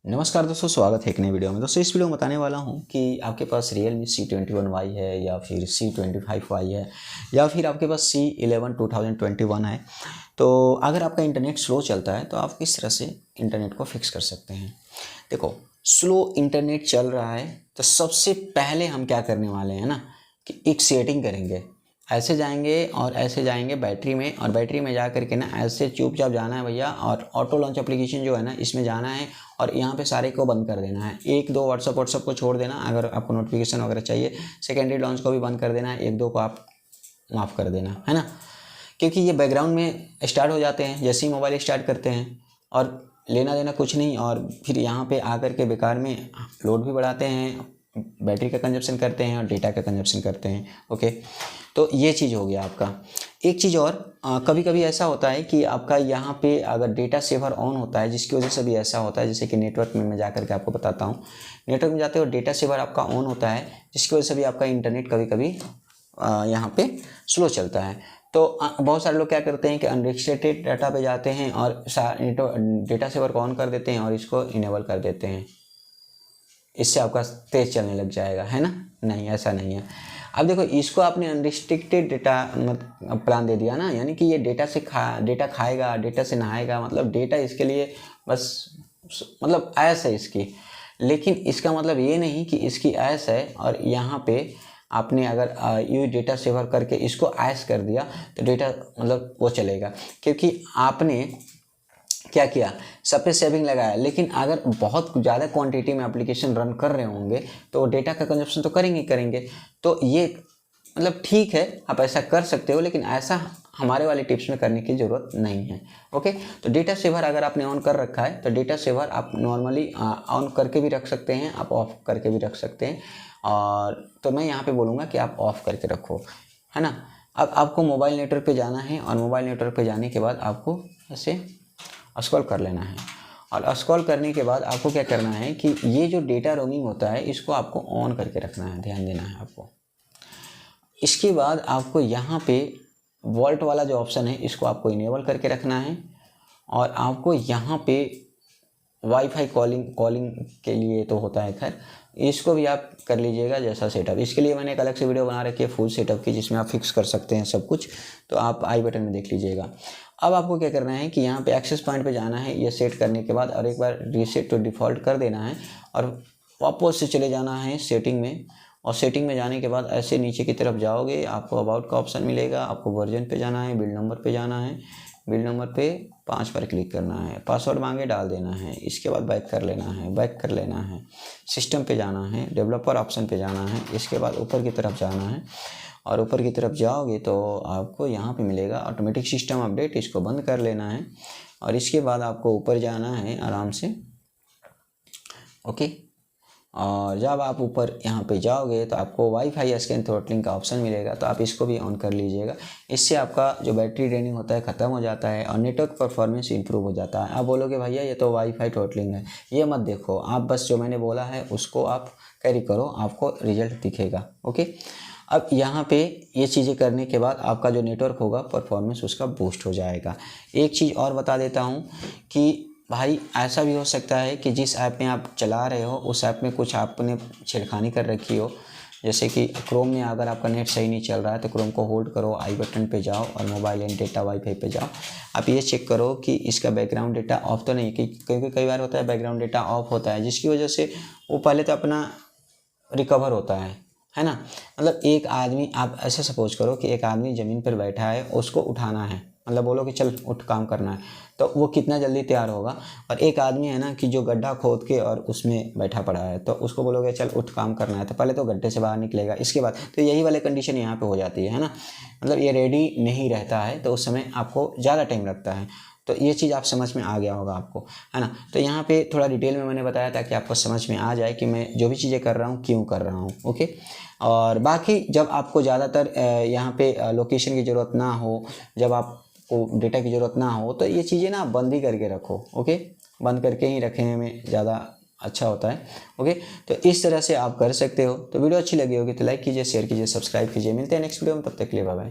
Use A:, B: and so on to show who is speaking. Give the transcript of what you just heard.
A: नमस्कार दोस्तों, स्वागत है एक नई वीडियो में। दोस्तों इस वीडियो में बताने वाला हूं कि आपके पास Realme C21Y है या फिर C25Y है या फिर आपके पास C11 2021 है। तो अगर आपका इंटरनेट स्लो चलता है तो आप किस तरह से इंटरनेट को फिक्स कर सकते हैं। देखो, स्लो इंटरनेट चल रहा है तो सबसे पहले हम क्या करने वाले हैं ना कि एक सेटिंग करेंगे। ऐसे जाएंगे और ऐसे जाएंगे बैटरी में, और बैटरी में जा करके ना ऐसे चुपचाप जाना है भैया, और ऑटो लॉन्च एप्लीकेशन जो है ना इसमें जाना है और यहाँ पे सारे को बंद कर देना है। एक दो व्हाट्सअप को छोड़ देना अगर आपको नोटिफिकेशन वगैरह चाहिए। सेकेंडरी लॉन्च को भी बंद कर देना है, एक दो को आप माफ़ कर देना है ना, क्योंकि ये बैकग्राउंड में स्टार्ट हो जाते हैं जैसे ही मोबाइल स्टार्ट करते हैं, और लेना देना कुछ नहीं, और फिर यहाँ पे आकर के बेकार में लोड भी बढ़ाते हैं, बैटरी का कंजप्शन करते हैं और डेटा का कंजप्शन करते हैं। ओके, तो ये चीज़ हो गया आपका। एक चीज़ और, कभी कभी ऐसा होता है कि आपका यहाँ पे अगर डेटा सेवर ऑन होता है, जिसकी वजह से भी ऐसा होता है, जैसे कि नेटवर्क में मैं जा करके आपको बताता हूँ। नेटवर्क में जाते हो डेटा सेवर आपका ऑन होता है, जिसकी वजह से भी आपका इंटरनेट कभी कभी यहाँ पे स्लो चलता है। तो बहुत सारे लोग क्या करते हैं कि अनरिस्ट्रिक्टेड डाटा पे जाते हैं और डेटा सेवर को ऑन कर देते हैं और इसको इनेबल कर देते हैं। इससे आपका तेज़ चलने लग जाएगा, है ना। नहीं, ऐसा नहीं है। अब देखो, इसको आपने अनरिस्ट्रिक्टेड डेटा प्लान दे दिया ना, यानी कि ये डेटा खाएगा, डेटा से नहाएगा, मतलब डेटा इसके लिए बस मतलब ऐस है इसकी। लेकिन इसका मतलब ये नहीं कि इसकी ऐस है और यहाँ पे आपने अगर ये डेटा सेवर करके इसको ऐस कर दिया तो डेटा मतलब वो चलेगा, क्योंकि आपने क्या किया, सब पे सेविंग लगाया। लेकिन अगर बहुत ज़्यादा क्वांटिटी में एप्लीकेशन रन कर रहे होंगे तो डेटा का कंजप्शन तो करेंगे। तो ये मतलब ठीक है, आप ऐसा कर सकते हो, लेकिन ऐसा हमारे वाले टिप्स में करने की ज़रूरत नहीं है। ओके, तो डेटा सेवर अगर आपने ऑन कर रखा है तो डेटा सेवर आप नॉर्मली ऑन करके भी रख सकते हैं, आप ऑफ करके भी रख सकते हैं। और तो मैं यहाँ पे बोलूँगा कि आप ऑफ करके रखो, है ना। अब आपको मोबाइल नेटवर्क पे जाना है, और मोबाइल नेटवर्क पे जाने के बाद आपको ऐसे स्क्रॉल कर लेना है, और स्क्रॉल करने के बाद आपको क्या करना है कि ये जो डेटा रोमिंग होता है इसको आपको ऑन करके रखना है, ध्यान देना है आपको। इसके बाद आपको यहाँ पे वॉल्ट वाला जो ऑप्शन है इसको आपको इनेबल करके रखना है, और आपको यहाँ पे वाईफाई कॉलिंग के लिए तो होता है, खैर इसको भी आप कर लीजिएगा जैसा सेटअप। इसके लिए मैंने एक अलग से वीडियो बना रखी है फुल सेटअप की, जिसमें आप फिक्स कर सकते हैं सब कुछ, तो आप आई बटन में देख लीजिएगा। अब आपको क्या करना है कि यहाँ पे एक्सेस पॉइंट पे जाना है ये सेट करने के बाद, और एक बार रीसेट टू डिफ़ॉल्ट कर देना है, और वापस से चले जाना है सेटिंग में। और सेटिंग में जाने के बाद ऐसे नीचे की तरफ जाओगे, आपको अबाउट का ऑप्शन मिलेगा, आपको वर्जन पे जाना है, बिल्ड नंबर पे जाना है, बिल्ड नंबर पे 5 पर क्लिक करना है, पासवर्ड मांगे डाल देना है, इसके बाद बैक कर लेना है, सिस्टम पे जाना है, डेवलपर ऑप्शन पे जाना है, इसके बाद ऊपर की तरफ जाना है, और ऊपर की तरफ जाओगे तो आपको यहाँ पे मिलेगा ऑटोमेटिक सिस्टम अपडेट, इसको बंद कर लेना है, और इसके बाद आपको ऊपर जाना है आराम से। ओके, और जब आप ऊपर यहाँ पे जाओगे तो आपको वाईफाई स्कैन थ्रॉटलिंग का ऑप्शन मिलेगा, तो आप इसको भी ऑन कर लीजिएगा। इससे आपका जो बैटरी ड्रेनिंग होता है ख़त्म हो जाता है और नेटवर्क परफॉर्मेंस इंप्रूव हो जाता है। आप बोलोगे भैया ये तो वाईफाई थ्रॉटलिंग है, ये मत देखो, आप बस जो मैंने बोला है उसको आप कैरी करो, आपको रिजल्ट दिखेगा। ओके, अब यहाँ पे ये चीज़ें करने के बाद आपका जो नेटवर्क होगा परफॉर्मेंस उसका बूस्ट हो जाएगा। एक चीज़ और बता देता हूँ कि भाई ऐसा भी हो सकता है कि जिस ऐप में आप चला रहे हो उस ऐप में कुछ आपने छेड़खानी कर रखी हो, जैसे कि क्रोम में अगर आपका नेट सही नहीं चल रहा है तो क्रोम को होल्ड करो, आई बटन पे जाओ और मोबाइल एंड डेटा वाईफाई पे जाओ। आप ये चेक करो कि इसका बैकग्राउंड डेटा ऑफ तो नहीं, क्योंकि कई बार होता है बैकग्राउंड डेटा ऑफ होता है, जिसकी वजह से वो पहले तो अपना रिकवर होता है ना। मतलब एक आदमी, आप ऐसे सपोज करो कि एक आदमी ज़मीन पर बैठा है, उसको उठाना है, मतलब बोलो कि चल उठ काम करना है, तो वो कितना जल्दी तैयार होगा। और एक आदमी है ना कि जो गड्ढा खोद के और उसमें बैठा पड़ा है, तो उसको बोलोगे चल उठ काम करना है, तो पहले तो गड्ढे से बाहर निकलेगा, इसके बाद तो यही वाली कंडीशन यहाँ पे हो जाती है ना। मतलब ये रेडी नहीं रहता है तो उस समय आपको ज़्यादा टाइम लगता है। तो ये चीज़ आप समझ में आ गया होगा आपको, है ना। तो यहाँ पे थोड़ा डिटेल में मैंने बताया ताकि आपको समझ में आ जाए कि मैं जो भी चीज़ें कर रहा हूँ क्यों कर रहा हूँ। ओके, और बाकी जब आपको ज़्यादातर यहाँ पे लोकेशन की ज़रूरत ना हो, जब आपको डेटा की ज़रूरत ना हो, तो ये चीज़ें ना बंद ही करके रखो। ओके, बंद करके ही रखने में ज़्यादा अच्छा होता है। ओके, तो इस तरह से आप कर सकते हो। तो वीडियो अच्छी लगी होगी तो लाइक कीजिए, शेयर कीजिए, सब्सक्राइब कीजिए। मिलते हैं नेक्स्ट वीडियो में, तब तक के लिए बाय बाय।